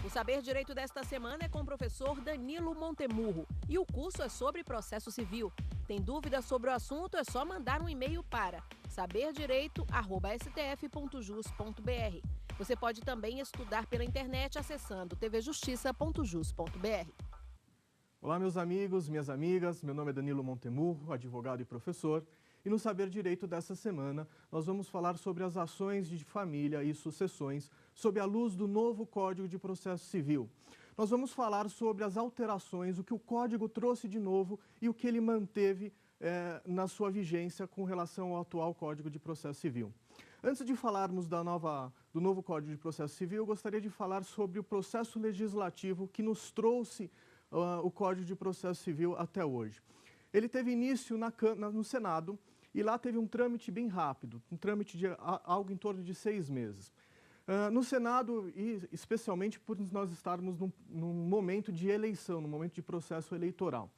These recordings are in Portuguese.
O Saber Direito desta semana é com o professor Danilo Montemurro e o curso é sobre processo civil. Tem dúvidas sobre o assunto? É só mandar um e-mail para saberdireito@stf.jus.br. Você pode também estudar pela internet acessando tvjustiça.jus.br. Olá, meus amigos, minhas amigas. Meu nome é Danilo Montemurro, advogado e professor. E no Saber Direito dessa semana, nós vamos falar sobre as ações de família e sucessões sob a luz do novo Código de Processo Civil. Nós vamos falar sobre as alterações, o que o Código trouxe de novo e o que ele manteve na sua vigência com relação ao atual Código de Processo Civil. Antes de falarmos do novo Código de Processo Civil, eu gostaria de falar sobre o processo legislativo que nos trouxe o Código de Processo Civil até hoje. Ele teve início no Senado e lá teve um trâmite bem rápido, um trâmite de algo em torno de 6 meses. No Senado, e especialmente por nós estarmos num momento de eleição, num momento de processo eleitoral.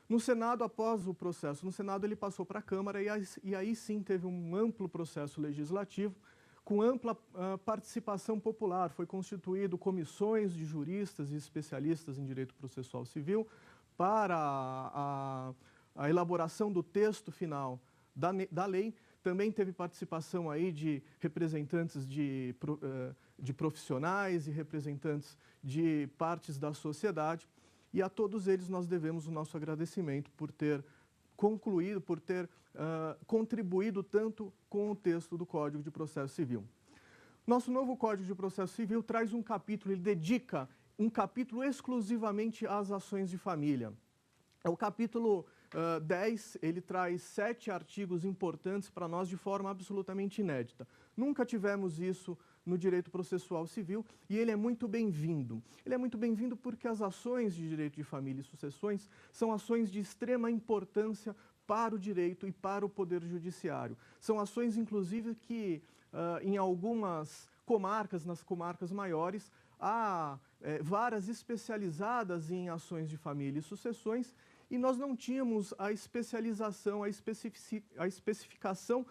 No Senado, após o processo, no Senado ele passou para a Câmara e aí sim teve um amplo processo legislativo, com ampla participação popular. Foi constituído comissões de juristas e especialistas em direito processual civil para a elaboração do texto final da lei. Também teve participação aí de representantes de profissionais e representantes de partes da sociedade. E a todos eles nós devemos o nosso agradecimento por ter concluído, por ter contribuído tanto com o texto do Código de Processo Civil. Nosso novo Código de Processo Civil traz um capítulo, ele dedica um capítulo exclusivamente às ações de família. É o capítulo 10, ele traz 7 artigos importantes para nós de forma absolutamente inédita. Nunca tivemos isso no direito processual civil e ele é muito bem-vindo. Ele é muito bem-vindo porque as ações de direito de família e sucessões são ações de extrema importância para o direito e para o poder judiciário. São ações, inclusive, que em algumas comarcas, nas comarcas maiores, há varas especializadas em ações de família e sucessões e nós não tínhamos a especialização, a especificação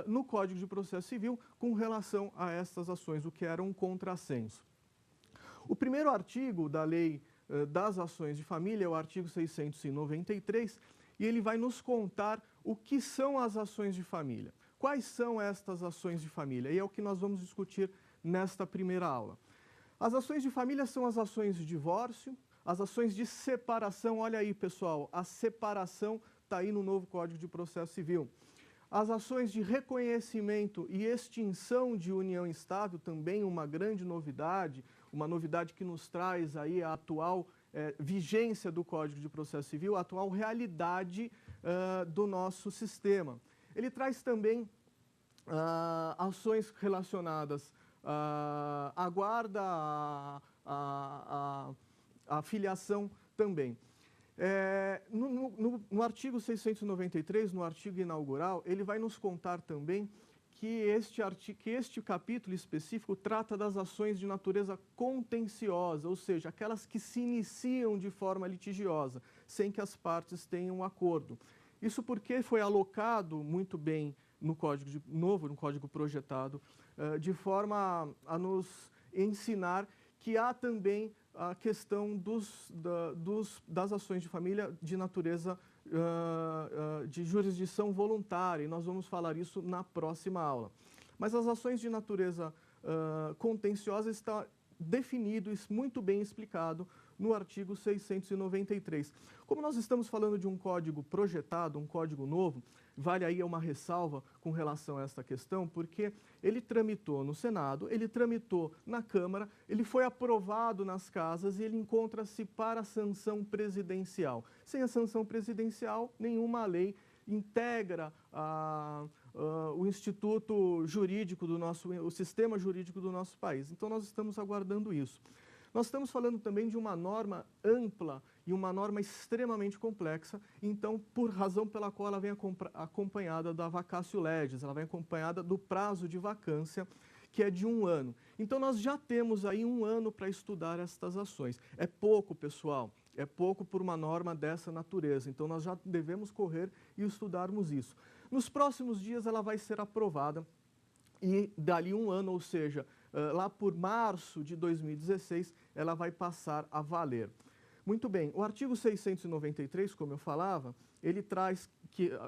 no Código de Processo Civil com relação a estas ações, o que era um contrassenso. O primeiro artigo da Lei das Ações de Família é o artigo 693 e ele vai nos contar o que são as ações de família. Quais são estas ações de família? E é o que nós vamos discutir nesta primeira aula. As ações de família são as ações de divórcio, as ações de separação. Olha aí, pessoal, a separação está aí no novo Código de Processo Civil. As ações de reconhecimento e extinção de união estável, também uma grande novidade, uma novidade que nos traz aí a atual vigência do Código de Processo Civil, a atual realidade do nosso sistema. Ele traz também ações relacionadas à guarda, à filiação também. No artigo 693, no artigo inaugural, ele vai nos contar também que este capítulo específico trata das ações de natureza contenciosa, ou seja, aquelas que se iniciam de forma litigiosa, sem que as partes tenham um acordo. Isso porque foi alocado muito bem no Código novo, no Código projetado, de forma a nos ensinar que há também a questão das ações de família de natureza de jurisdição voluntária, e nós vamos falar isso na próxima aula. Mas as ações de natureza contenciosa está definido e muito bem explicado no artigo 693. Como nós estamos falando de um código projetado, um código novo, vale aí uma ressalva com relação a esta questão, porque ele tramitou no Senado, ele tramitou na Câmara, ele foi aprovado nas casas e ele encontra-se para a sanção presidencial. Sem a sanção presidencial, nenhuma lei integra o instituto jurídico o sistema jurídico do nosso país. Então nós estamos aguardando isso. Nós estamos falando também de uma norma ampla e uma norma extremamente complexa, então, por razão pela qual ela vem acompanhada da vacatio legis, ela vem acompanhada do prazo de vacância, que é de 1 ano. Então, nós já temos aí 1 ano para estudar estas ações. É pouco, pessoal, é pouco por uma norma dessa natureza, então nós já devemos correr e estudarmos isso. Nos próximos dias ela vai ser aprovada e dali 1 ano, ou seja, lá por março de 2016, ela vai passar a valer. Muito bem, o artigo 693, como eu falava, ele traz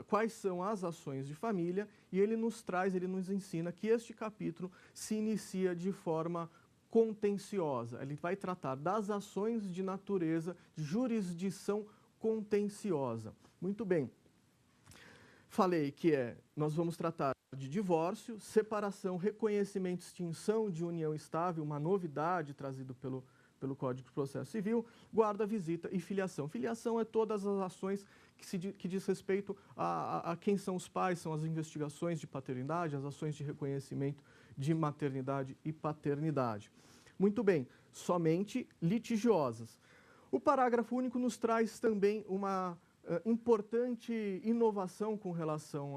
quais são as ações de família e ele nos ensina que este capítulo se inicia de forma contenciosa. Ele vai tratar das ações de natureza, de jurisdição contenciosa. Muito bem. Falei que nós vamos tratar de divórcio, separação, reconhecimento, extinção de união estável, uma novidade trazida pelo Código de Processo Civil, guarda, visita e filiação. Filiação é todas as ações que diz respeito a quem são os pais, são as investigações de paternidade, as ações de reconhecimento de maternidade e paternidade. Muito bem, somente litigiosas. O parágrafo único nos traz também uma importante inovação com relação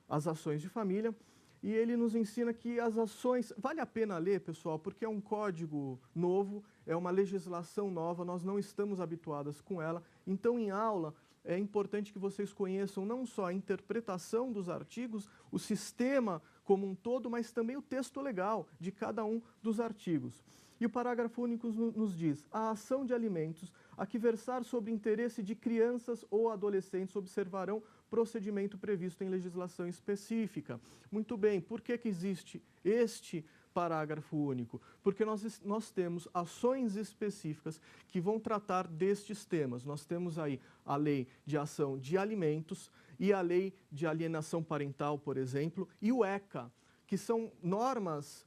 às ações de família, e ele nos ensina que as ações... Vale a pena ler, pessoal, porque é um código novo, é uma legislação nova, nós não estamos habituados com ela. Então, em aula, é importante que vocês conheçam não só a interpretação dos artigos, o sistema como um todo, mas também o texto legal de cada um dos artigos. E o parágrafo único nos diz: a ação de alimentos a que versar sobre interesse de crianças ou adolescentes observarão procedimento previsto em legislação específica. Muito bem, por que existe este parágrafo único? Porque nós temos ações específicas que vão tratar destes temas. Nós temos aí a lei de ação de alimentos e a lei de alienação parental, por exemplo, e o ECA, que são normas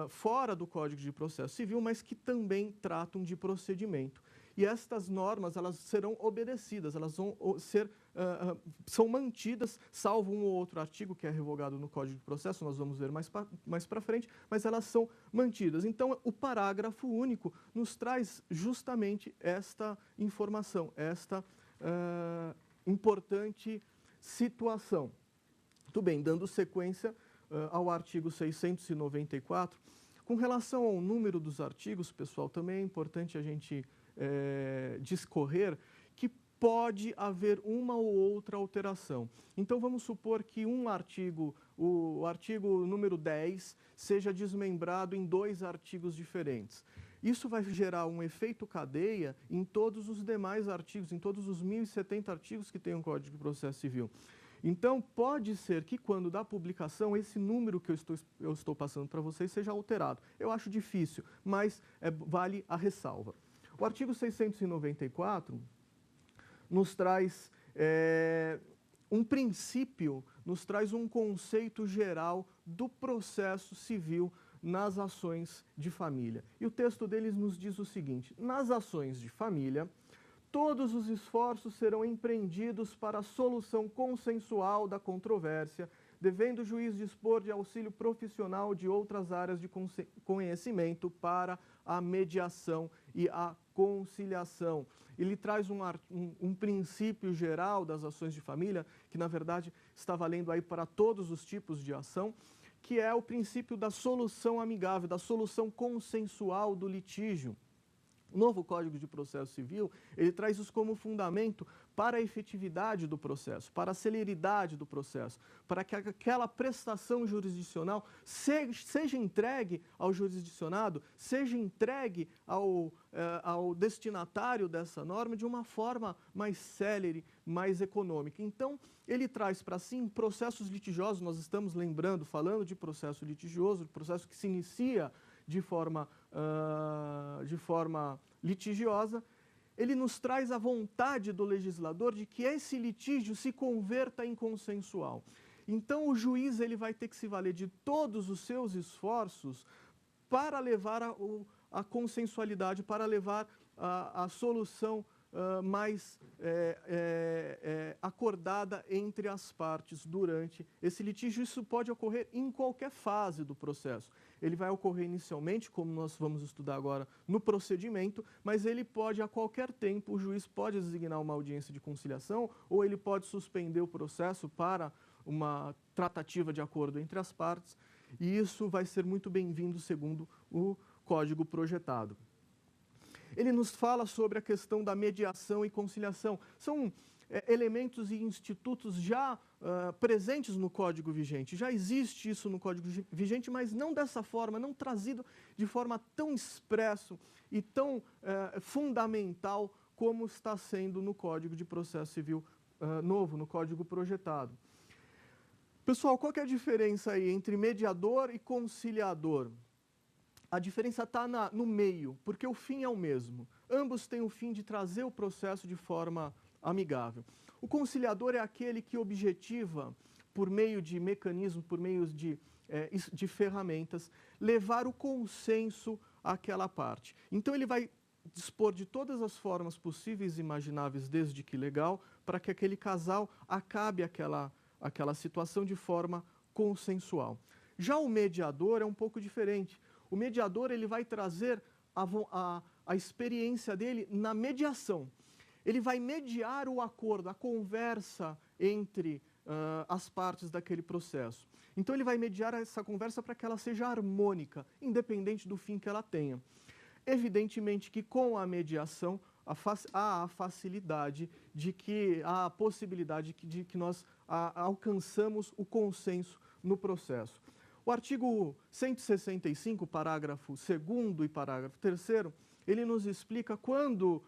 fora do Código de Processo Civil, mas que também tratam de procedimento. E estas normas, elas serão obedecidas, elas vão são mantidas, salvo um ou outro artigo que é revogado no Código de Processo, nós vamos ver mais para frente, mas elas são mantidas. Então, o parágrafo único nos traz justamente esta informação, esta importante situação. Muito bem, dando sequência ao artigo 694, com relação ao número dos artigos, pessoal, também é importante a gente discorrer que pode haver uma ou outra alteração. Então, vamos supor que um artigo, o artigo número 10, seja desmembrado em 2 artigos diferentes. Isso vai gerar um efeito cadeia em todos os demais artigos, em todos os 1.070 artigos que tem o Código de Processo Civil. Então, pode ser que quando da publicação, esse número que eu estou passando para vocês seja alterado. Eu acho difícil, mas vale a ressalva. O artigo 694 nos traz um princípio, nos traz um conceito geral do processo civil nas ações de família. E o texto deles nos diz o seguinte: nas ações de família, todos os esforços serão empreendidos para a solução consensual da controvérsia, devendo o juiz dispor de auxílio profissional de outras áreas de conhecimento para a mediação e a conciliação. Ele traz um princípio geral das ações de família, que na verdade está valendo aí para todos os tipos de ação, que é o princípio da solução amigável, da solução consensual do litígio. O novo Código de Processo Civil, ele traz isso como fundamento para a efetividade do processo, para a celeridade do processo, para que aquela prestação jurisdicional seja entregue ao jurisdicionado, seja entregue ao destinatário dessa norma de uma forma mais célere, mais econômica. Então, ele traz para si processos litigiosos, nós estamos falando de processo litigioso, de processo que se inicia de forma litigiosa. Ele nos traz a vontade do legislador de que esse litígio se converta em consensual. Então, o juiz ele vai ter que se valer de todos os seus esforços para levar a consensualidade, para levar a solução mais acordada entre as partes durante esse litígio. Isso pode ocorrer em qualquer fase do processo. Ele vai ocorrer inicialmente, como nós vamos estudar agora, no procedimento, mas ele pode, a qualquer tempo, o juiz pode designar uma audiência de conciliação ou ele pode suspender o processo para uma tratativa de acordo entre as partes, e isso vai ser muito bem-vindo segundo o Código projetado. Ele nos fala sobre a questão da mediação e conciliação. São elementos e institutos já presentes no Código vigente. Já existe isso no Código vigente, mas não dessa forma, não trazido de forma tão expresso e tão fundamental como está sendo no Código de Processo Civil novo, no Código projetado. Pessoal, qual que é a diferença aí entre mediador e conciliador? A diferença está no meio, porque o fim é o mesmo. Ambos têm o fim de trazer o processo de forma amigável. O conciliador é aquele que objetiva, por meio de mecanismos, por meio de ferramentas, levar o consenso àquela parte. Então, ele vai dispor de todas as formas possíveis e imagináveis, desde que legal, para que aquele casal acabe aquela situação de forma consensual. Já o mediador é um pouco diferente. O mediador ele vai trazer a experiência dele na mediação. Ele vai mediar o acordo, a conversa entre as partes daquele processo. Então, ele vai mediar essa conversa para que ela seja harmônica, independente do fim que ela tenha. Evidentemente que com a mediação há a facilidade há a possibilidade de que nós alcançamos o consenso no processo. O artigo 165, parágrafo 2º e parágrafo 3º, ele nos explica quando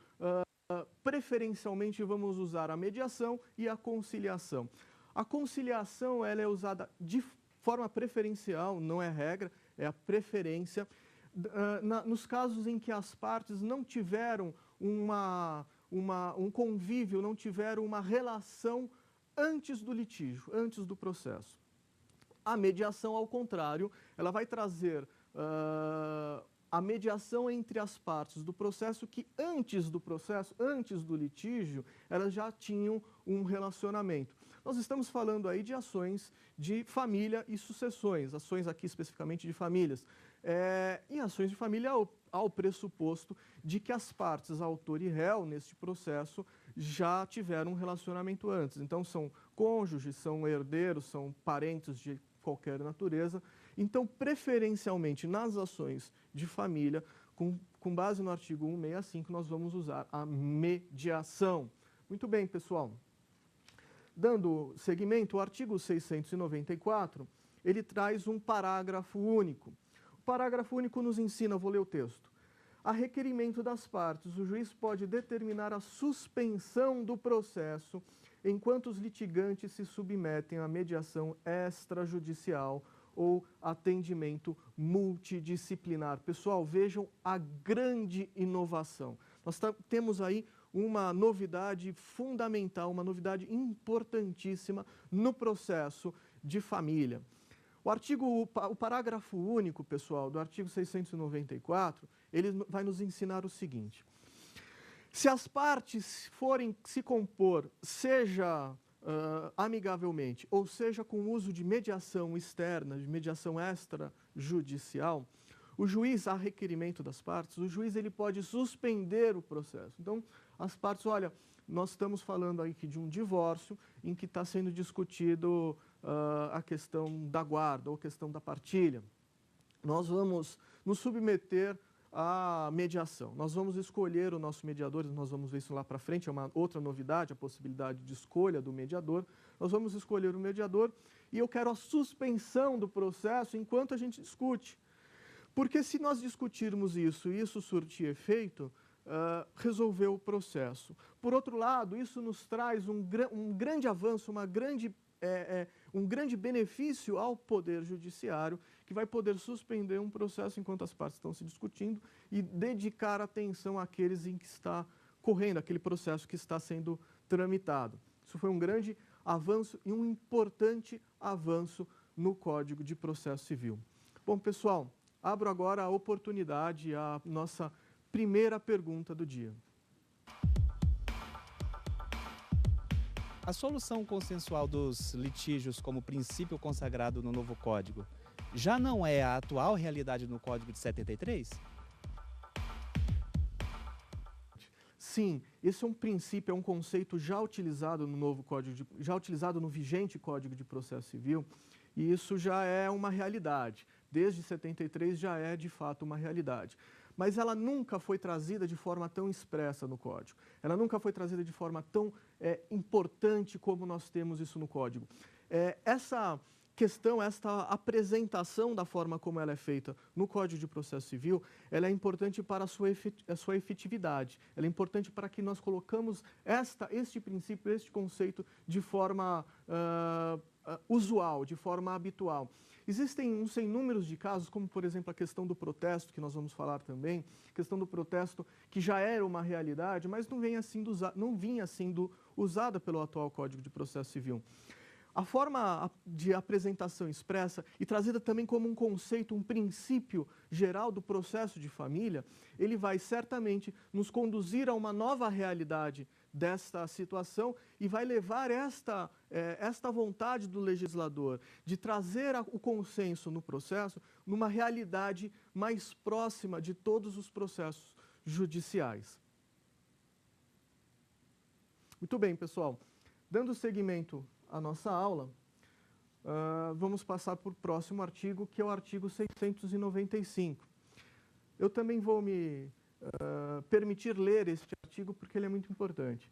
preferencialmente vamos usar a mediação e a conciliação. A conciliação ela é usada de forma preferencial, não é regra, é a preferência, nos casos em que as partes não tiveram um convívio, não tiveram uma relação antes do litígio, antes do processo. A mediação, ao contrário, ela vai trazer a mediação entre as partes do processo que antes do processo, antes do litígio, elas já tinham um relacionamento. Nós estamos falando aí de ações de família e sucessões, ações aqui especificamente de famílias. E ações de família ao pressuposto de que as partes, autor e réu, neste processo, já tiveram um relacionamento antes. Então, são cônjuges, são herdeiros, são parentes de qualquer natureza. Então, preferencialmente, nas ações de família, com base no artigo 165, nós vamos usar a mediação. Muito bem, pessoal. Dando seguimento, o artigo 694, ele traz um parágrafo único. O parágrafo único nos ensina, vou ler o texto. A requerimento das partes, o juiz pode determinar a suspensão do processo enquanto os litigantes se submetem à mediação extrajudicial ou atendimento multidisciplinar. Pessoal, vejam a grande inovação. Nós temos aí uma novidade fundamental, uma novidade importantíssima no processo de família. O parágrafo único, pessoal, do artigo 694, ele vai nos ensinar o seguinte. Se as partes forem se compor, seja amigavelmente, ou seja com o uso de mediação externa, de mediação extrajudicial, o juiz, a requerimento das partes, o juiz ele pode suspender o processo. Então, as partes, olha, nós estamos falando aqui de um divórcio em que está sendo discutido a questão da guarda ou a questão da partilha. Nós vamos nos submeter à mediação. Nós vamos escolher o nosso mediador, nós vamos ver isso lá para frente, é uma outra novidade, a possibilidade de escolha do mediador. Nós vamos escolher o mediador e eu quero a suspensão do processo enquanto a gente discute. Porque se nós discutirmos isso e isso surtir efeito, resolveu o processo. Por outro lado, isso nos traz um grande avanço, um grande benefício ao Poder Judiciário, que vai poder suspender um processo enquanto as partes estão se discutindo e dedicar atenção àqueles em que está correndo, aquele processo que está sendo tramitado. Isso foi um grande avanço e um importante avanço no Código de Processo Civil. Bom, pessoal, abro agora a oportunidade à nossa primeira pergunta do dia. A solução consensual dos litígios como princípio consagrado no novo Código já não é a atual realidade no Código de 73? Sim, esse é um princípio, é um conceito já utilizado no novo Código, já utilizado no vigente Código de Processo Civil, e isso já é uma realidade. Desde 73 já é, de fato, uma realidade. mas ela nunca foi trazida de forma tão expressa no Código. Ela nunca foi trazida de forma tão importante como nós temos isso no Código. Essa questão, esta apresentação da forma como ela é feita no Código de Processo Civil, ela é importante para a sua efetividade. Ela é importante para que nós colocamos este princípio, este conceito de forma usual, de forma habitual. Existem um sem números de casos, como por exemplo a questão do protesto, que nós vamos falar também, questão do protesto que já era uma realidade, mas não vinha sendo usada pelo atual Código de Processo Civil. A forma de apresentação expressa e trazida também como um conceito, um princípio geral do processo de família, ele vai certamente nos conduzir a uma nova realidade desta situação e vai levar esta vontade do legislador de trazer o consenso no processo numa realidade mais próxima de todos os processos judiciais. Muito bem, pessoal. Dando seguimento à nossa aula, vamos passar para o próximo artigo, que é o artigo 695. Eu também vou me permitir ler este artigo porque ele é muito importante.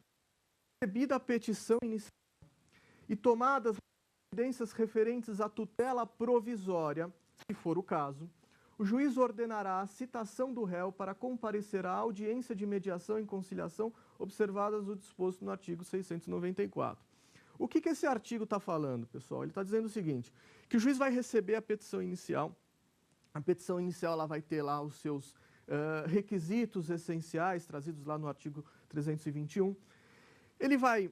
Recebida a petição inicial e tomadas as providências referentes à tutela provisória, se for o caso, o juiz ordenará a citação do réu para comparecer à audiência de mediação e conciliação observadas o disposto no artigo 694. O que esse artigo está falando, pessoal? Ele está dizendo o seguinte, que o juiz vai receber a petição inicial ela vai ter lá os seus requisitos essenciais, trazidos lá no artigo 321. Ele vai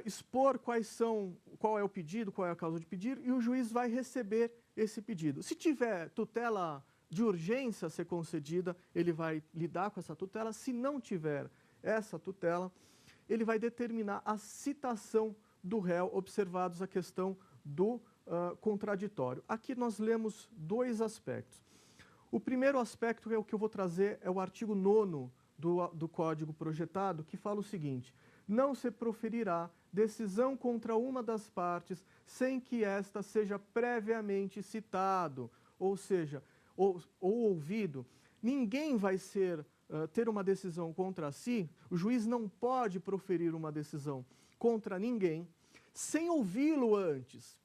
expor qual é o pedido, qual é a causa de pedir, e o juiz vai receber esse pedido. Se tiver tutela de urgência a ser concedida, ele vai lidar com essa tutela. Se não tiver essa tutela, ele vai determinar a citação do réu, observados a questão do contraditório. Aqui nós lemos dois aspectos. O primeiro aspecto, é o que eu vou trazer, é o artigo 9º do Código projetado, que fala o seguinte: não se proferirá decisão contra uma das partes sem que esta seja previamente citado, ou seja, ou ouvido. Ninguém vai ter uma decisão contra si, o juiz não pode proferir uma decisão contra ninguém sem ouvi-lo antes.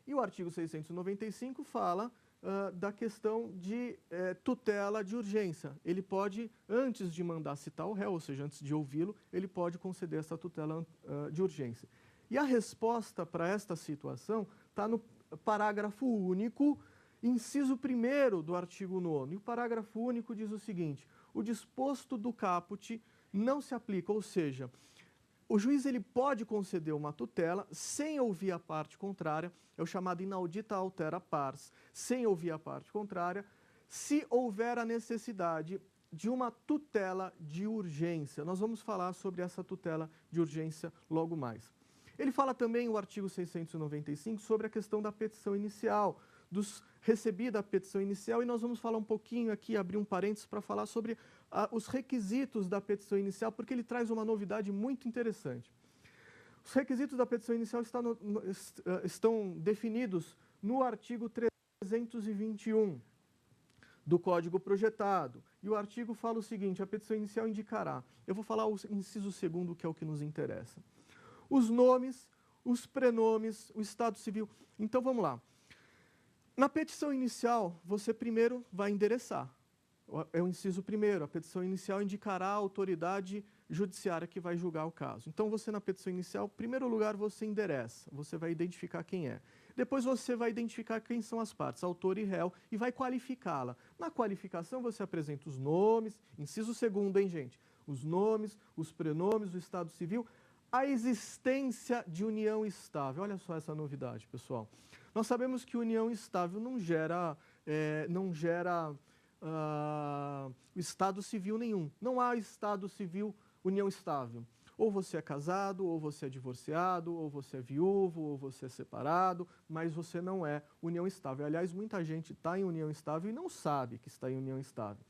E o artigo 695 fala da questão de tutela de urgência. Ele pode, antes de mandar citar o réu, ou seja, antes de ouvi-lo, ele pode conceder essa tutela de urgência. E a resposta para esta situação está no parágrafo único, inciso 1º do artigo 9º. E o parágrafo único diz o seguinte: o disposto do caput não se aplica, ou seja, o juiz ele pode conceder uma tutela sem ouvir a parte contrária, é o chamado inaudita altera pars, sem ouvir a parte contrária, se houver a necessidade de uma tutela de urgência. Nós vamos falar sobre essa tutela de urgência logo mais. Ele fala também, o artigo 695, sobre a questão da petição inicial, recebida a petição inicial, e nós vamos falar um pouquinho aqui, abrir um parênteses para falar sobre os requisitos da petição inicial, porque ele traz uma novidade muito interessante. Os requisitos da petição inicial estão definidos no artigo 321 do Código projetado. E o artigo fala o seguinte: a petição inicial indicará, eu vou falar o inciso 2º, que é o que nos interessa, os nomes, os prenomes, o estado civil. Então vamos lá. Na petição inicial, você primeiro vai endereçar. É o inciso 1º, a petição inicial indicará a autoridade judiciária que vai julgar o caso. Então, você na petição inicial, em primeiro lugar, você endereça, você vai identificar quem é. Depois você vai identificar quem são as partes, autor e réu, e vai qualificá-la. Na qualificação, você apresenta os nomes, inciso 2º, hein, gente? Os nomes, os prenomes, o estado civil, a existência de união estável. Olha só essa novidade, pessoal. Nós sabemos que união estável não gera estado civil nenhum. Não há estado civil, união estável. Ou você é casado, ou você é divorciado, ou você é viúvo, ou você é separado, mas você não é união estável. Aliás, muita gente está em união estável e não sabe que está em união estável.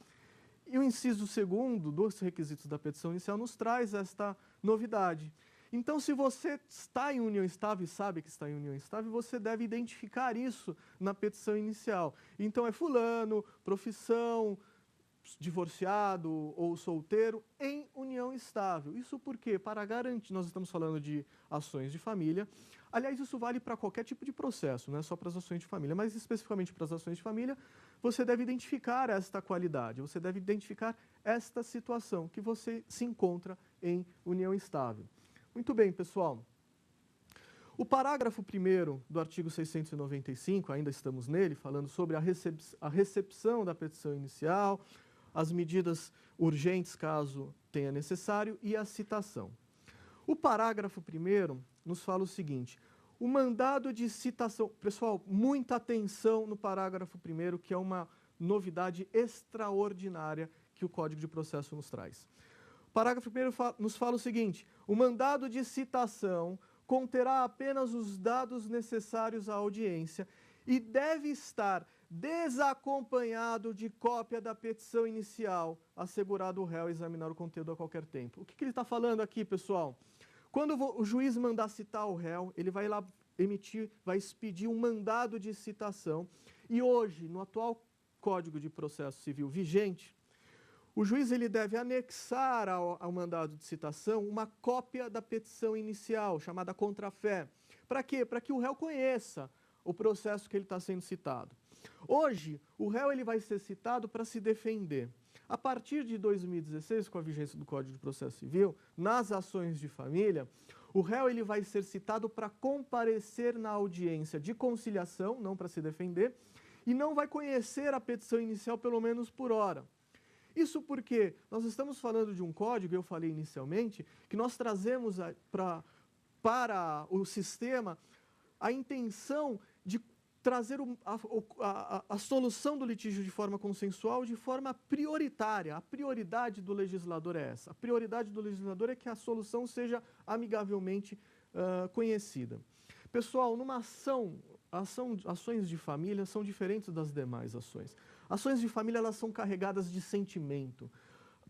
E o inciso 2º dos requisitos da petição inicial nos traz esta novidade. Então, se você está em união estável e sabe que está em união estável, você deve identificar isso na petição inicial. Então, é fulano, profissão, divorciado ou solteiro em união estável. Isso porque, para garantir, nós estamos falando de ações de família, aliás, isso vale para qualquer tipo de processo, não é só para as ações de família, mas especificamente para as ações de família, você deve identificar esta qualidade, você deve identificar esta situação, que você se encontra em união estável. Muito bem, pessoal. O parágrafo 1º do artigo 695, ainda estamos nele, falando sobre a recepção da petição inicial, as medidas urgentes, caso tenha necessário, e a citação. O parágrafo 1º nos fala o seguinte: o mandado de citação... Pessoal, muita atenção no parágrafo 1º, que é uma novidade extraordinária que o Código de Processo nos traz. O parágrafo 1º nos fala o seguinte: o mandado de citação conterá apenas os dados necessários à audiência e deve estar desacompanhado de cópia da petição inicial, assegurado o réu examinar o conteúdo a qualquer tempo. O que ele está falando aqui, pessoal? Quando o juiz mandar citar o réu, ele vai lá vai expedir um mandado de citação, e hoje, no atual Código de Processo Civil vigente, o juiz ele deve anexar ao mandado de citação uma cópia da petição inicial, chamada contrafé. Para quê? Para que o réu conheça o processo que ele está sendo citado. Hoje, o réu ele vai ser citado para se defender. A partir de 2016, com a vigência do Código de Processo Civil, nas ações de família, o réu ele vai ser citado para comparecer na audiência de conciliação, não para se defender, e não vai conhecer a petição inicial pelo menos por hora. Isso porque nós estamos falando de um código, eu falei inicialmente, que nós trazemos para o sistema a intenção de trazer a solução do litígio de forma consensual, de forma prioritária. A prioridade do legislador é essa. A prioridade do legislador é que a solução seja amigavelmente conhecida. Pessoal, numa ações de família são diferentes das demais ações. Ações de família, elas são carregadas de sentimento.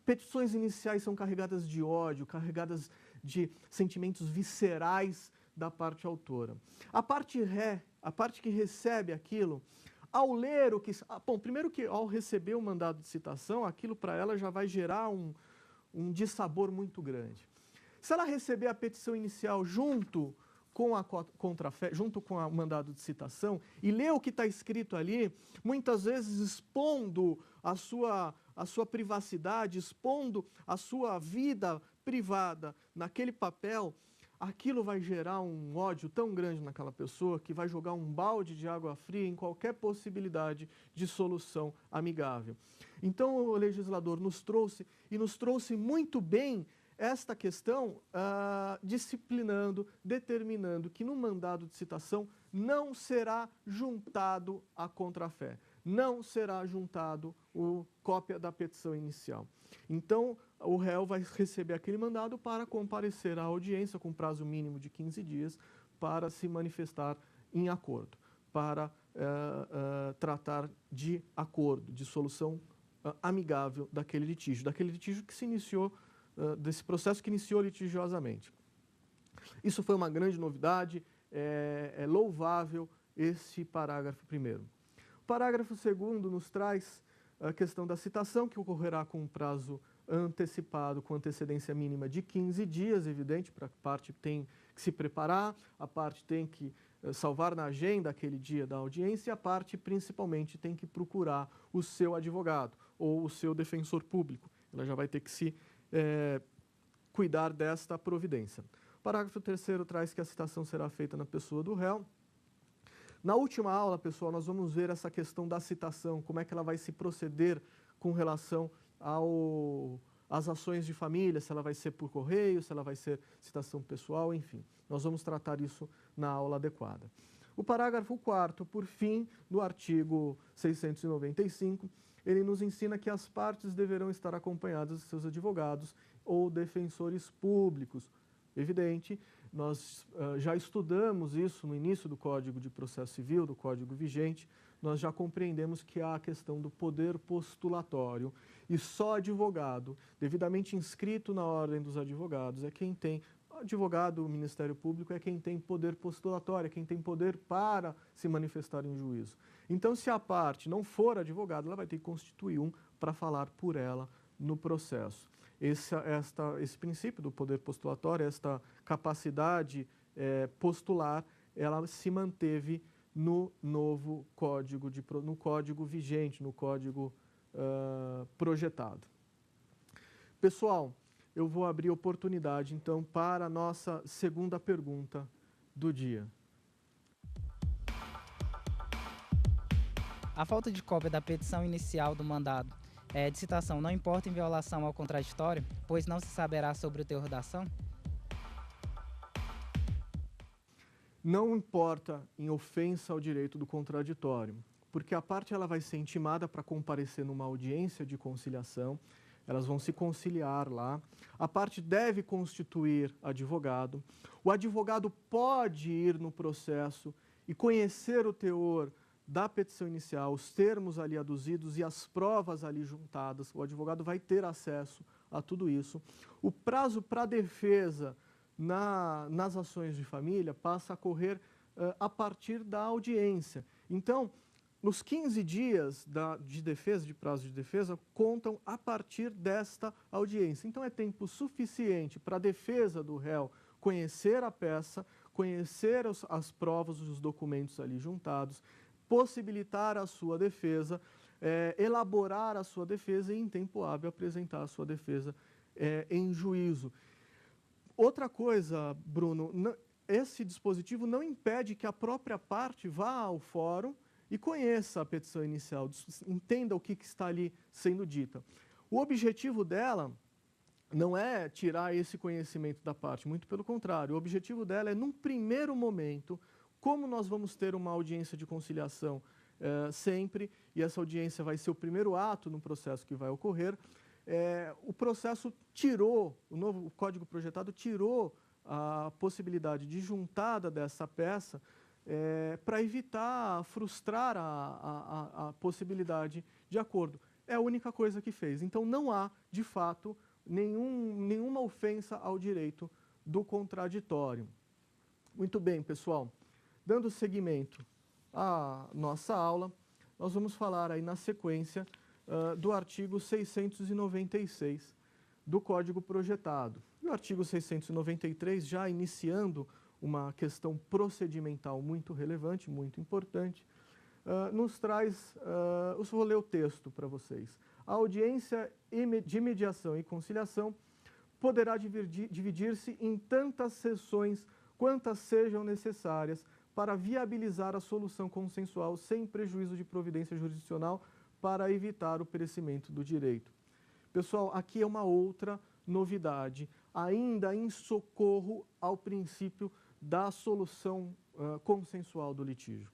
Petições iniciais são carregadas de ódio, carregadas de sentimentos viscerais da parte autora. A parte ré, a parte que recebe aquilo, ao ler o que... Bom, primeiro que ao receber o mandado de citação, aquilo para ela já vai gerar um dissabor muito grande. Se ela receber a petição inicial junto com a contrafé, junto com o mandado de citação, e ler o que está escrito ali, muitas vezes expondo a sua privacidade, expondo a sua vida privada naquele papel, aquilo vai gerar um ódio tão grande naquela pessoa que vai jogar um balde de água fria em qualquer possibilidade de solução amigável. Então o legislador nos trouxe muito bem esta questão disciplinando, determinando que no mandado de citação não será juntado a contrafé, não será juntado cópia da petição inicial. Então, o réu vai receber aquele mandado para comparecer à audiência com prazo mínimo de 15 dias para se manifestar em acordo, para tratar de acordo, de solução amigável daquele litígio que se iniciou, desse processo que iniciou litigiosamente. Isso foi uma grande novidade, é louvável esse parágrafo 1º. O parágrafo 2º nos traz a questão da citação, que ocorrerá com um prazo antecipado, com antecedência mínima de 15 dias, evidente, para a parte tem que se preparar, a parte tem que salvar na agenda aquele dia da audiência, e a parte, principalmente, tem que procurar o seu advogado ou o seu defensor público. Ela já vai ter que se cuidar desta providência. O parágrafo 3º traz que a citação será feita na pessoa do réu. Na última aula, pessoal, nós vamos ver essa questão da citação, como é que ela vai se proceder com relação às ações de família, se ela vai ser por correio, se ela vai ser citação pessoal, enfim. Nós vamos tratar isso na aula adequada. O parágrafo 4º, por fim, do artigo 695, ele nos ensina que as partes deverão estar acompanhadas de seus advogados ou defensores públicos. Evidente, nós já estudamos isso no início do Código de Processo Civil, do Código vigente, nós já compreendemos que há a questão do poder postulatório e só advogado, devidamente inscrito na ordem dos advogados, é quem tem, advogado, o Ministério Público é quem tem poder postulatório, é quem tem poder para se manifestar em juízo. Então, se a parte não for advogada, ela vai ter que constituir um para falar por ela no processo. Esse princípio do poder postulatório, esta capacidade postular, ela se manteve no novo código, no código vigente, no código projetado. Pessoal, eu vou abrir oportunidade, então, para a nossa segunda pergunta do dia. A falta de cópia da petição inicial do mandado de citação não importa em violação ao contraditório, pois não se saberá sobre o teor da ação? Não importa em ofensa ao direito do contraditório, porque a parte ela vai ser intimada para comparecer numa audiência de conciliação, elas vão se conciliar lá, a parte deve constituir advogado, o advogado pode ir no processo e conhecer o teor da petição inicial, os termos ali aduzidos e as provas ali juntadas, o advogado vai ter acesso a tudo isso. O prazo para a defesa nas ações de família passa a correr a partir da audiência. Então, nos 15 dias de prazo de defesa, contam a partir desta audiência. Então, é tempo suficiente para a defesa do réu conhecer a peça, conhecer as provas, os documentos ali juntados, possibilitar a sua defesa, elaborar a sua defesa e, em tempo hábil, apresentar a sua defesa em juízo. Outra coisa, Bruno, esse dispositivo não impede que a própria parte vá ao fórum e conheça a petição inicial, entenda o que está ali sendo dita. O objetivo dela não é tirar esse conhecimento da parte, muito pelo contrário, o objetivo dela é, num primeiro momento, como nós vamos ter uma audiência de conciliação sempre, e essa audiência vai ser o primeiro ato no processo que vai ocorrer, o processo tirou, o novo código projetado tirou a possibilidade de juntada dessa peça para evitar, frustrar a possibilidade de acordo. É a única coisa que fez. Então, não há, de fato, nenhuma ofensa ao direito do contraditório. Muito bem, pessoal. Dando seguimento à nossa aula, nós vamos falar aí na sequência do artigo 696 do Código Projetado. E o artigo 693, já iniciando uma questão procedimental muito relevante, muito importante, nos traz, eu vou ler o texto para vocês. A audiência de mediação e conciliação poderá dividir-se em tantas sessões quantas sejam necessárias para viabilizar a solução consensual sem prejuízo de providência jurisdicional para evitar o perecimento do direito. Pessoal, aqui é uma outra novidade, ainda em socorro ao princípio da solução consensual do litígio.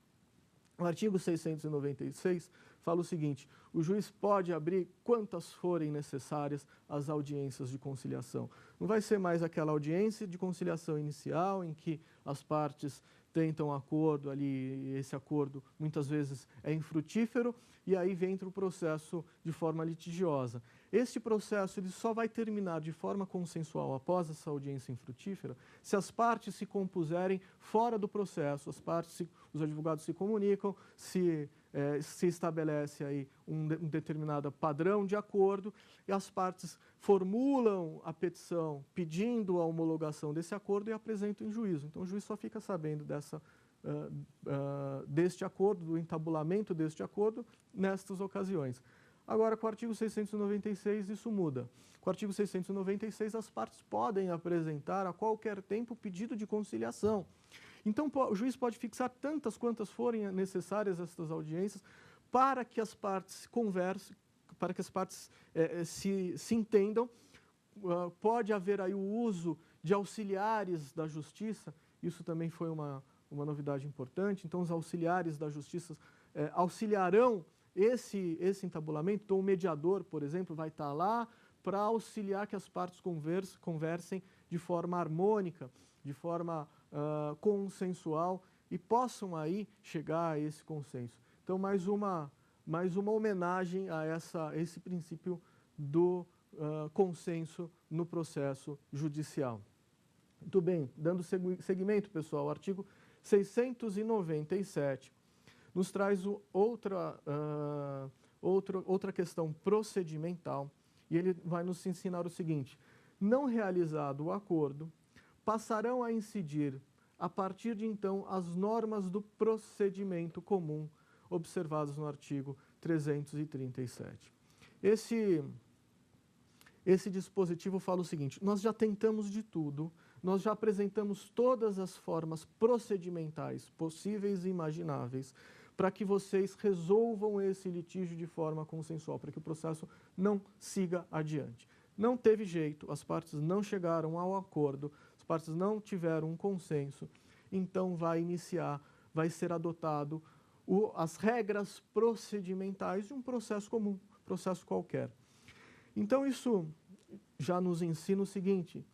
O artigo 696 fala o seguinte: o juiz pode abrir quantas forem necessárias as audiências de conciliação. Não vai ser mais aquela audiência de conciliação inicial em que as partes tentam acordo ali, esse acordo muitas vezes é infrutífero, e aí entra o processo de forma litigiosa. Este processo ele só vai terminar de forma consensual após essa audiência infrutífera se as partes se compuserem fora do processo, os advogados se comunicam, se estabelece aí um determinado padrão de acordo e as partes formulam a petição pedindo a homologação desse acordo e apresentam em juízo. Então, o juiz só fica sabendo deste acordo, do entabulamento deste acordo, nestas ocasiões. Agora, com o artigo 696, isso muda. Com o artigo 696, as partes podem apresentar a qualquer tempo pedido de conciliação. Então, o juiz pode fixar tantas quantas forem necessárias estas audiências para que as partes conversem, para que as partes se entendam. Pode haver aí o uso de auxiliares da justiça, isso também foi uma novidade importante. Então, os auxiliares da justiça auxiliarão esse entabulamento. Então, o mediador, por exemplo, vai estar lá para auxiliar que as partes conversem de forma harmônica, de forma consensual e possam aí chegar a esse consenso. Então, mais uma homenagem a esse princípio do consenso no processo judicial. Muito bem, dando seguimento, pessoal, o artigo 697 nos traz outra questão procedimental, e ele vai nos ensinar o seguinte: não realizado o acordo, passarão a incidir, a partir de então, as normas do procedimento comum observadas no artigo 337. Esse dispositivo fala o seguinte: nós já tentamos de tudo, nós já apresentamos todas as formas procedimentais possíveis e imagináveis para que vocês resolvam esse litígio de forma consensual, para que o processo não siga adiante. Não teve jeito, as partes não chegaram ao acordo, as partes não tiveram um consenso, então vai ser adotado as regras procedimentais de um processo comum, processo qualquer. Então, isso já nos ensina o seguinte: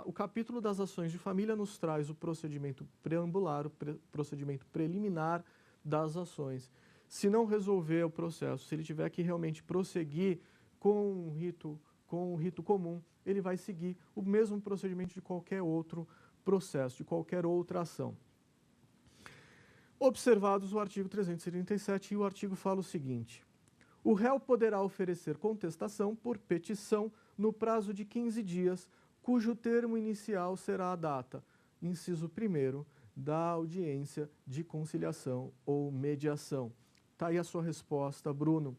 o capítulo das ações de família nos traz o procedimento preambular, o procedimento preliminar das ações. Se não resolver o processo, se ele tiver que realmente prosseguir com o rito comum, ele vai seguir o mesmo procedimento de qualquer outro processo, de qualquer outra ação. Observados o artigo 337, e o artigo fala o seguinte: o réu poderá oferecer contestação por petição no prazo de 15 dias, cujo termo inicial será a data, inciso 1º, da audiência de conciliação ou mediação. Está aí a sua resposta, Bruno.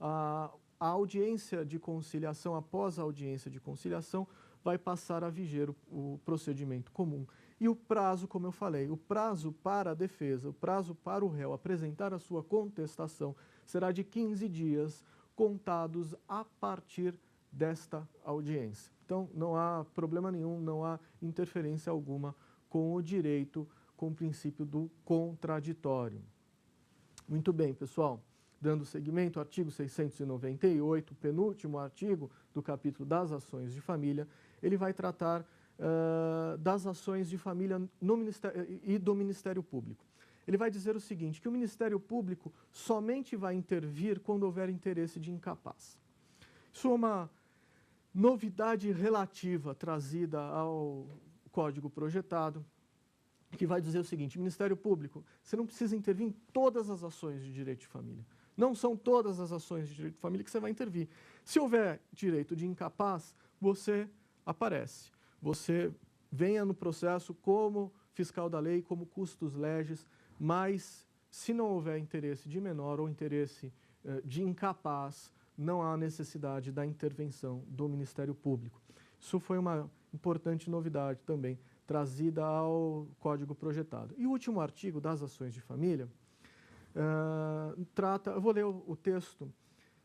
A audiência de conciliação, após a audiência de conciliação, vai passar a viger o procedimento comum. E o prazo, como eu falei, o prazo para a defesa, o prazo para o réu apresentar a sua contestação será de 15 dias, contados a partir desta audiência. Então, não há problema nenhum, não há interferência alguma com o direito, com o princípio do contraditório. Muito bem, pessoal. Dando seguimento ao artigo 698, o penúltimo artigo do capítulo das ações de família, ele vai tratar das ações de família e do Ministério Público. Ele vai dizer o seguinte, que o Ministério Público somente vai intervir quando houver interesse de incapaz. Isso é uma novidade relativa trazida ao Código projetado, que vai dizer o seguinte: Ministério Público, você não precisa intervir em todas as ações de direito de família. Não são todas as ações de direito de família que você vai intervir. Se houver direito de incapaz, você aparece. Você venha no processo como fiscal da lei, como custos legis, mas se não houver interesse de menor ou interesse de incapaz, não há necessidade da intervenção do Ministério Público. Isso foi uma importante novidade também, trazida ao Código projetado. E o último artigo das ações de família eu vou ler o texto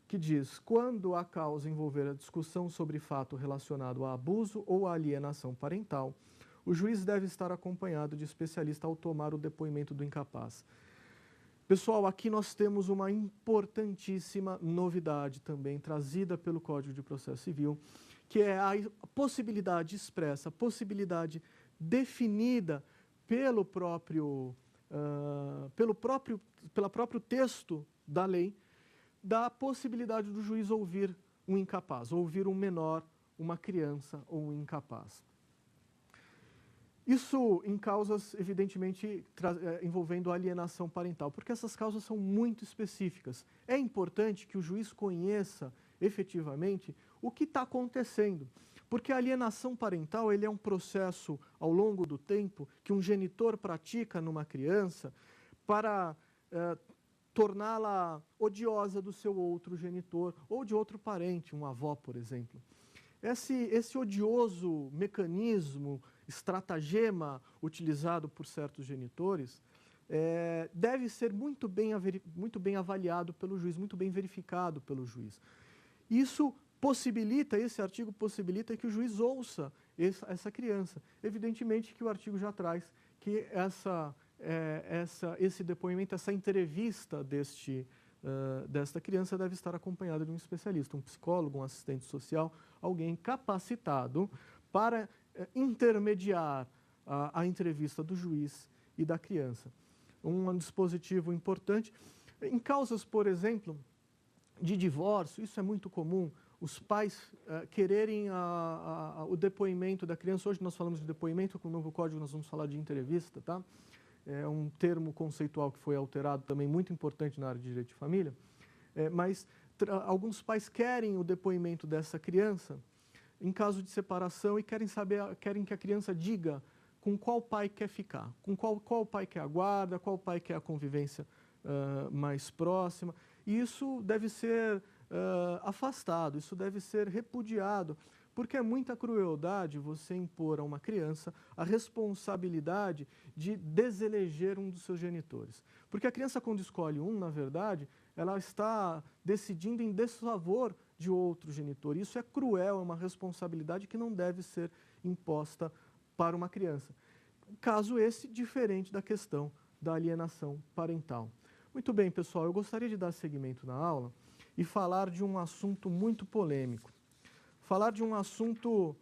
que diz: quando a causa envolver a discussão sobre fato relacionado a abuso ou a alienação parental, o juiz deve estar acompanhado de especialista ao tomar o depoimento do incapaz. Pessoal, aqui nós temos uma importantíssima novidade também, trazida pelo Código de Processo Civil, que é a possibilidade expressa, a possibilidade definida pelo próprio texto da lei, da possibilidade do juiz ouvir um incapaz, ouvir um menor, uma criança ou um incapaz. Isso em causas, evidentemente, envolvendo alienação parental, porque essas causas são muito específicas. É importante que o juiz conheça, efetivamente, o que está acontecendo, porque a alienação parental ele é um processo, ao longo do tempo, que um genitor pratica numa criança para torná-la odiosa do seu outro genitor ou de outro parente, uma avó, por exemplo. Esse odioso mecanismo, estratagema utilizado por certos genitores, deve ser muito bem avaliado pelo juiz, muito bem verificado pelo juiz. Esse artigo possibilita que o juiz ouça essa criança. Evidentemente que o artigo já traz que esse depoimento, essa entrevista desta criança deve estar acompanhada de um especialista, um psicólogo, um assistente social, alguém capacitado para intermediar a entrevista do juiz e da criança. Um dispositivo importante. Em causas, por exemplo, de divórcio, isso é muito comum, os pais quererem o depoimento da criança. Hoje nós falamos de depoimento, com o novo código nós vamos falar de entrevista, tá? É um termo conceitual que foi alterado também, muito importante na área de direito de família. mas alguns pais querem o depoimento dessa criança em caso de separação e querem que a criança diga com qual pai quer ficar, com qual pai quer a guarda, qual pai quer a convivência mais próxima. E isso deve ser afastado, isso deve ser repudiado, porque é muita crueldade você impor a uma criança a responsabilidade de deseleger um dos seus genitores. Porque a criança, quando escolhe um, na verdade, ela está decidindo em desfavor de outro genitor. Isso é cruel, é uma responsabilidade que não deve ser imposta para uma criança. Caso esse diferente da questão da alienação parental. Muito bem, pessoal, eu gostaria de dar seguimento na aula e falar de um assunto muito polêmico. Falar de um assunto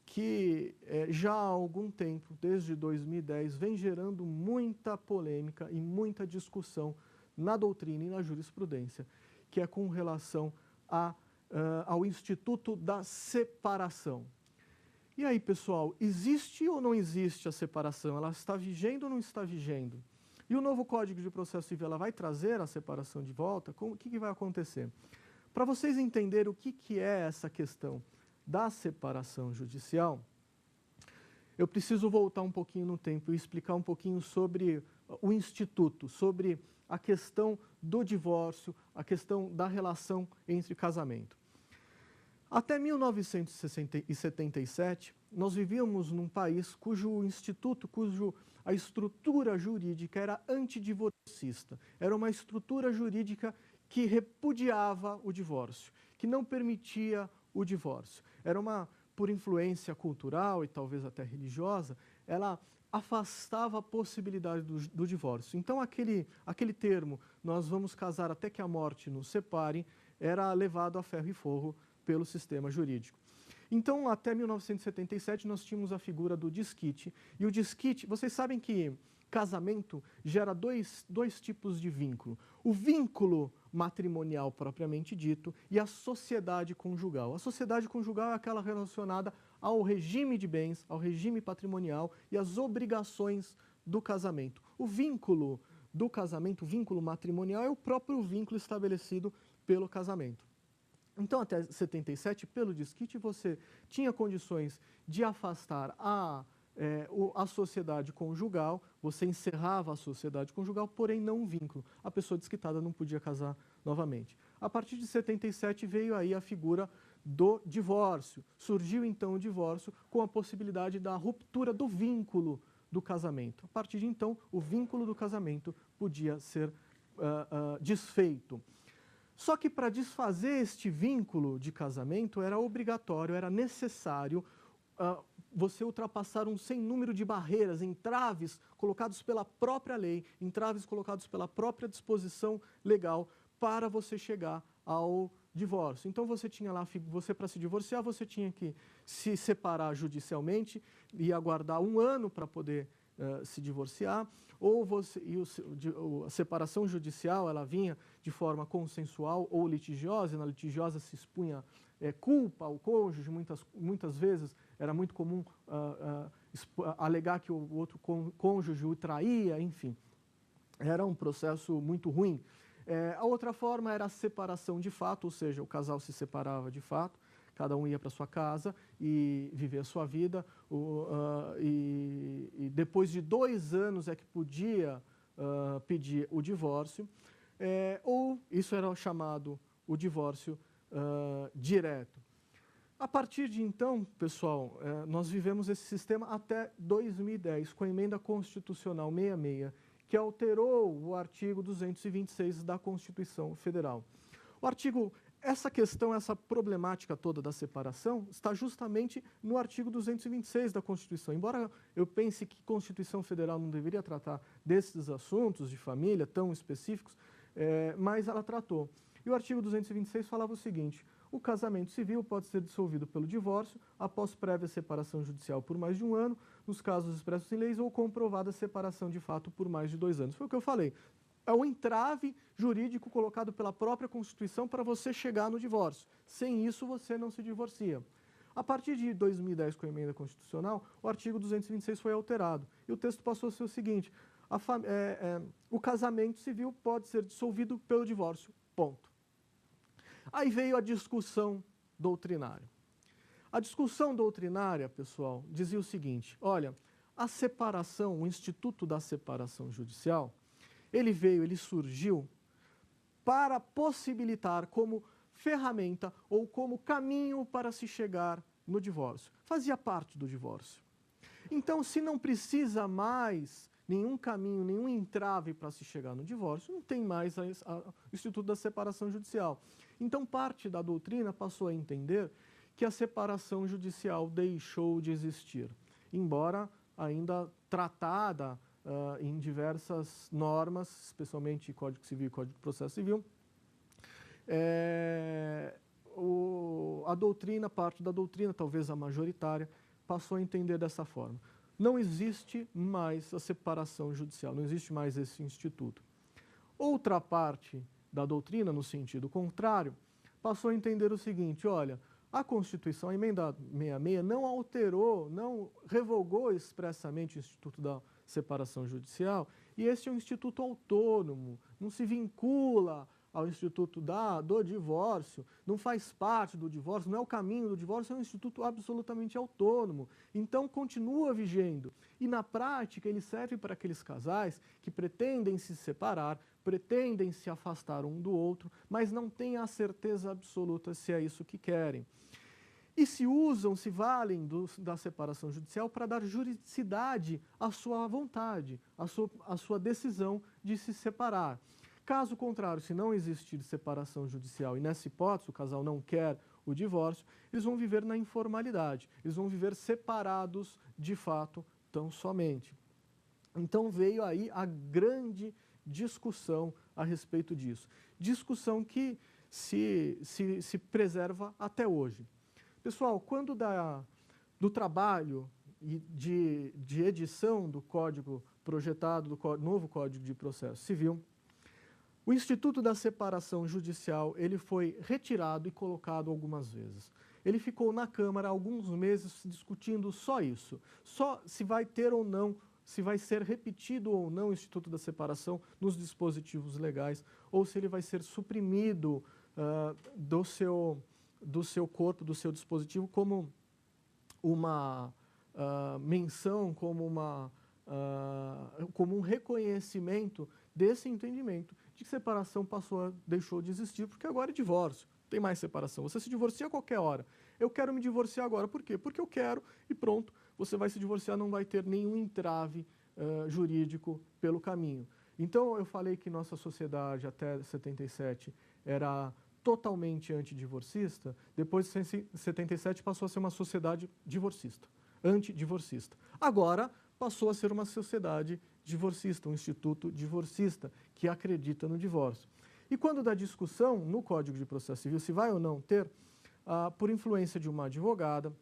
que já há algum tempo, desde 2010, vem gerando muita polêmica e muita discussão na doutrina e na jurisprudência, que é com relação ao Instituto da Separação. E aí, pessoal, existe ou não existe a separação? Ela está vigendo ou não está vigendo? E o novo Código de Processo Civil, ela vai trazer a separação de volta? O que vai acontecer? Para vocês entenderem o que é essa questão da separação judicial, eu preciso voltar um pouquinho no tempo e explicar um pouquinho sobre o Instituto, sobre a questão do divórcio, a questão da relação entre casamento. Até 1977, nós vivíamos num país cujo instituto, a estrutura jurídica era antidivorcista. Era uma estrutura jurídica que repudiava o divórcio, que não permitia o divórcio. Era por influência cultural e talvez até religiosa, ela afastava a possibilidade do divórcio. Então, aquele termo, nós vamos casar até que a morte nos separe, era levado a ferro e fogo pelo sistema jurídico. Então, até 1977, nós tínhamos a figura do desquite. E o desquite, vocês sabem que casamento gera dois tipos de vínculo. O vínculo matrimonial propriamente dito e a sociedade conjugal. A sociedade conjugal é aquela relacionada ao regime de bens, ao regime patrimonial e às obrigações do casamento. O vínculo do casamento, o vínculo matrimonial, é o próprio vínculo estabelecido pelo casamento. Então, até 77, pelo desquite, você tinha condições de afastar a sociedade conjugal, você encerrava a sociedade conjugal, porém não um vínculo. A pessoa desquitada não podia casar novamente. A partir de 77 veio aí a figura do divórcio. Surgiu então o divórcio com a possibilidade da ruptura do vínculo do casamento. A partir de então, o vínculo do casamento podia ser desfeito. Só que para desfazer este vínculo de casamento era obrigatório, era necessário você ultrapassar um sem número de barreiras, entraves colocados pela própria lei, entraves colocados pela própria disposição legal para você chegar ao divórcio. Então você tinha lá, para se divorciar, você tinha que se separar judicialmente e aguardar 1 ano para poder se divorciar, a separação judicial ela vinha de forma consensual ou litigiosa, e na litigiosa se expunha culpa ao cônjuge, muitas vezes era muito comum alegar que o outro cônjuge o traía, enfim, era um processo muito ruim. A outra forma era a separação de fato, ou seja, o casal se separava de fato, cada um ia para sua casa e vivia a sua vida, e depois de 2 anos é que podia pedir o divórcio, ou isso era chamado o divórcio direto. A partir de então, pessoal, nós vivemos esse sistema até 2010, com a Emenda Constitucional 66, que alterou o artigo 226 da Constituição Federal. Essa questão, essa problemática toda da separação está justamente no artigo 226 da Constituição. Embora eu pense que a Constituição Federal não deveria tratar desses assuntos de família tão específicos, mas ela tratou. E o artigo 226 falava o seguinte: o casamento civil pode ser dissolvido pelo divórcio após prévia separação judicial por mais de 1 ano, nos casos expressos em leis, ou comprovada separação de fato por mais de 2 anos. Foi o que eu falei. É um entrave jurídico colocado pela própria Constituição para você chegar no divórcio. Sem isso, você não se divorcia. A partir de 2010, com a Emenda Constitucional, o artigo 226 foi alterado. E o texto passou a ser o seguinte: o casamento civil pode ser dissolvido pelo divórcio, ponto. Aí veio a discussão doutrinária. A discussão doutrinária, pessoal, dizia o seguinte, olha, a separação, o Instituto da Separação Judicial, ele surgiu para possibilitar como ferramenta ou como caminho para se chegar no divórcio. Fazia parte do divórcio. Então, se não precisa mais nenhum caminho, nenhum entrave para se chegar no divórcio, não tem mais o Instituto da Separação Judicial. Então, parte da doutrina passou a entender que a separação judicial deixou de existir, embora ainda tratada em diversas normas, especialmente Código Civil e Código de Processo Civil. A doutrina, parte da doutrina, talvez a majoritária, passou a entender dessa forma. Não existe mais a separação judicial, não existe mais esse instituto. Outra parte da doutrina, no sentido contrário, passou a entender o seguinte, olha, a Constituição, a emenda 66, não alterou, não revogou expressamente o Instituto da Separação Judicial, e esse é um instituto autônomo, não se vincula ao Instituto do divórcio, não faz parte do divórcio, não é o caminho do divórcio, é um instituto absolutamente autônomo. Então, continua vigendo. E, na prática, ele serve para aqueles casais que pretendem se separar, pretendem se afastar um do outro, mas não têm a certeza absoluta se é isso que querem. E se valem da separação judicial para dar juridicidade à sua vontade, à sua decisão de se separar. Caso contrário, se não existir separação judicial e nessa hipótese o casal não quer o divórcio, eles vão viver na informalidade, eles vão viver separados de fato tão somente. Então veio aí a grande discussão a respeito disso. Discussão que se preserva até hoje. Pessoal, quando do trabalho e de edição do código projetado, do novo Código de Processo Civil, o Instituto da Separação Judicial ele foi retirado e colocado algumas vezes. Ele ficou na Câmara alguns meses discutindo só isso, só se vai ter ou não, se vai ser repetido ou não o Instituto da Separação nos dispositivos legais, ou se ele vai ser suprimido do seu corpo, do seu dispositivo, como uma menção, como um reconhecimento desse entendimento de que separação deixou de existir, porque agora é divórcio, não tem mais separação. Você se divorcia a qualquer hora. Eu quero me divorciar agora, por quê? Porque eu quero e pronto, você vai se divorciar, não vai ter nenhum entrave jurídico pelo caminho. Então, eu falei que nossa sociedade até 77 era totalmente antidivorcista, depois de 77 passou a ser uma sociedade divorcista, antidivorcista. Agora passou a ser uma sociedade divorcista, um instituto divorcista, que acredita no divórcio. E quando da discussão no Código de Processo Civil, se vai ou não ter, por influência de uma advogada,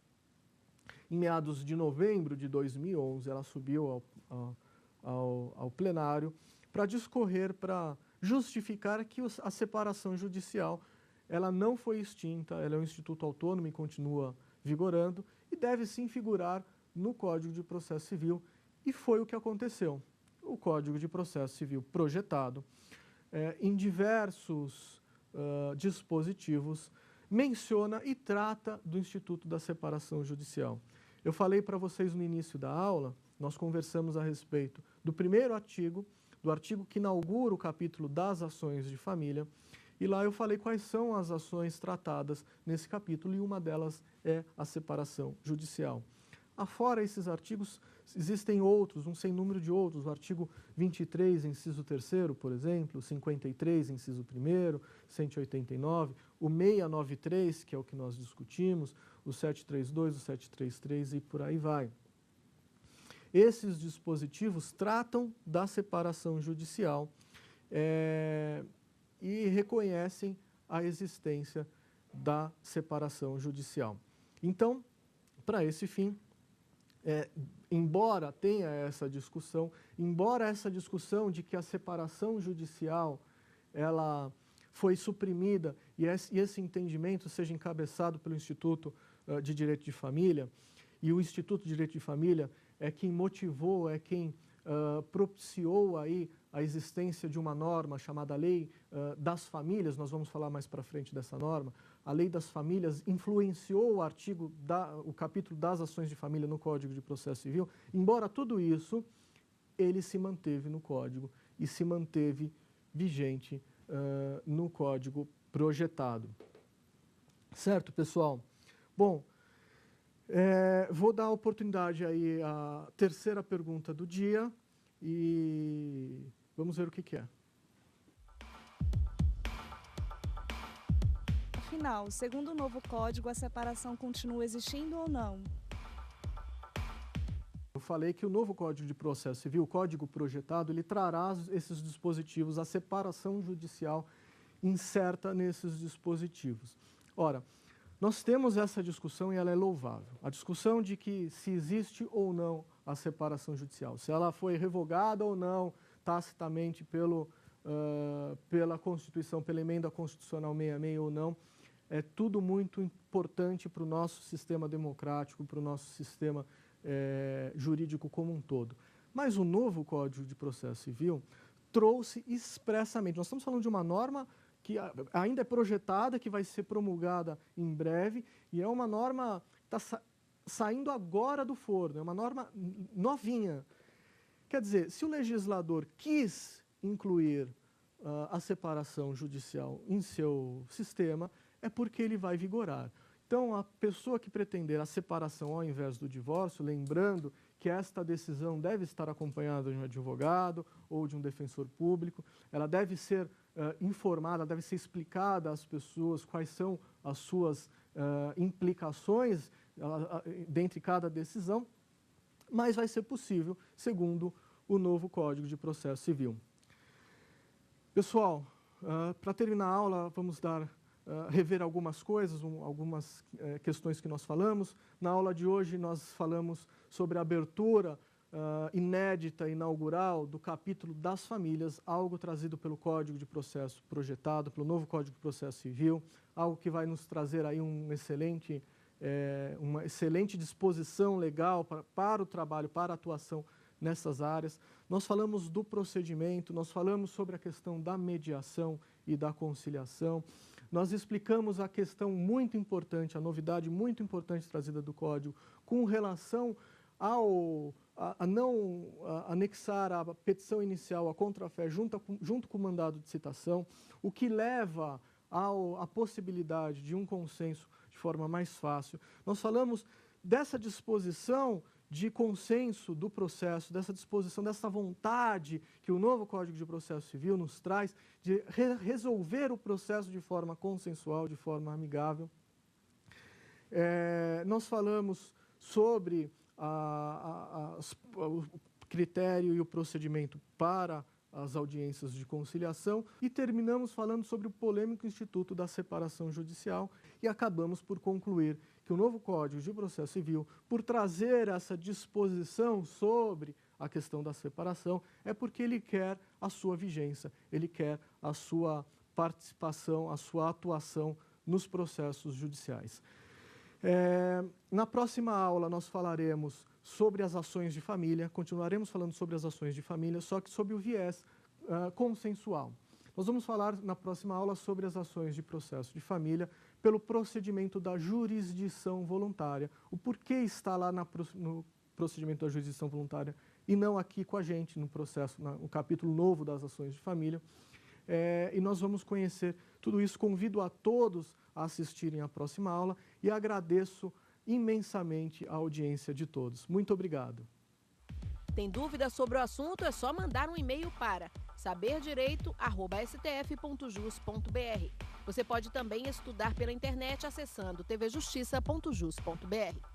em meados de novembro de 2011, ela subiu ao plenário para discorrer, para justificar que a separação judicial ela não foi extinta, ela é um instituto autônomo e continua vigorando, e deve sim figurar no Código de Processo Civil, e foi o que aconteceu. O Código de Processo Civil projetado, em diversos dispositivos, menciona e trata do Instituto da Separação Judicial. Eu falei para vocês no início da aula, nós conversamos a respeito do primeiro artigo, do artigo que inaugura o capítulo das ações de família, e lá eu falei quais são as ações tratadas nesse capítulo, e uma delas é a separação judicial. Afora esses artigos, existem outros, um sem número de outros, o artigo 23, inciso 3º, por exemplo, 53, inciso 1º, 189, o 693, que é o que nós discutimos, o 732, o 733 e por aí vai. Esses dispositivos tratam da separação judicial e reconhecem a existência da separação judicial. Então, para esse fim, embora tenha essa discussão de que a separação judicial ela foi suprimida e esse entendimento seja encabeçado pelo Instituto de Direito de Família, e o Instituto de Direito de Família é quem motivou, é quem propiciou aí a existência de uma norma chamada Lei das Famílias, nós vamos falar mais para frente dessa norma. A Lei das Famílias influenciou o capítulo das ações de família no Código de Processo Civil. Embora tudo isso, ele se manteve no Código e se manteve vigente no Código projetado. Certo, pessoal? Bom, vou dar a oportunidade aí à terceira pergunta do dia e vamos ver o que é. Afinal, segundo o novo código, a separação continua existindo ou não? Eu falei que o novo Código de Processo Civil, o Código projetado, ele trará esses dispositivos, a separação judicial incerta nesses dispositivos. Ora, nós temos essa discussão e ela é louvável. A discussão de que se existe ou não a separação judicial, se ela foi revogada ou não tacitamente pela Constituição, pela emenda constitucional 66 ou não, é tudo muito importante para o nosso sistema democrático, para o nosso sistema jurídico como um todo. Mas o novo Código de Processo Civil trouxe expressamente, nós estamos falando de uma norma que ainda é projetada, que vai ser promulgada em breve, e é uma norma que está saindo agora do forno, é uma norma novinha. Quer dizer, se o legislador quis incluir a separação judicial em seu sistema, é porque ele vai vigorar. Então, a pessoa que pretender a separação ao invés do divórcio, lembrando que esta decisão deve estar acompanhada de um advogado ou de um defensor público, ela deve ser informada, deve ser explicada às pessoas quais são as suas implicações dentre cada decisão, mas vai ser possível, segundo o novo Código de Processo Civil. Pessoal, para terminar a aula, vamos rever algumas coisas, algumas questões que nós falamos. Na aula de hoje, nós falamos sobre a abertura inédita, inaugural, do capítulo das famílias, algo trazido pelo Código de Processo projetado, pelo novo Código de Processo Civil, algo que vai nos trazer aí uma excelente disposição legal para o trabalho, para a atuação nessas áreas. Nós falamos do procedimento, nós falamos sobre a questão da mediação e da conciliação. Nós explicamos a questão muito importante, a novidade muito importante trazida do Código, com relação a não anexar a petição inicial, a contrafé, junto com o mandado de citação, o que leva à possibilidade de um consenso de forma mais fácil. Nós falamos dessa disposição de consenso do processo, dessa disposição, dessa vontade que o novo Código de Processo Civil nos traz de resolver o processo de forma consensual, de forma amigável. Nós falamos sobre o critério e o procedimento para as audiências de conciliação e terminamos falando sobre o polêmico instituto da separação judicial e acabamos por concluir que o novo Código de Processo Civil, por trazer essa disposição sobre a questão da separação, é porque ele quer a sua vigência, ele quer a sua participação, a sua atuação nos processos judiciais. Na próxima aula nós falaremos sobre as ações de família, continuaremos falando sobre as ações de família, só que sob o viés consensual. Nós vamos falar na próxima aula sobre as ações de processo de família pelo procedimento da jurisdição voluntária, o porquê está lá no procedimento da jurisdição voluntária e não aqui com a gente no processo, no capítulo novo das ações de família. E nós vamos conhecer tudo isso. Convido a todos a assistirem à próxima aula e agradeço imensamente a audiência de todos. Muito obrigado. Tem dúvida sobre o assunto? É só mandar um e-mail para saberdireito@stf.jus.br. Você pode também estudar pela internet acessando tvjustiça.jus.br.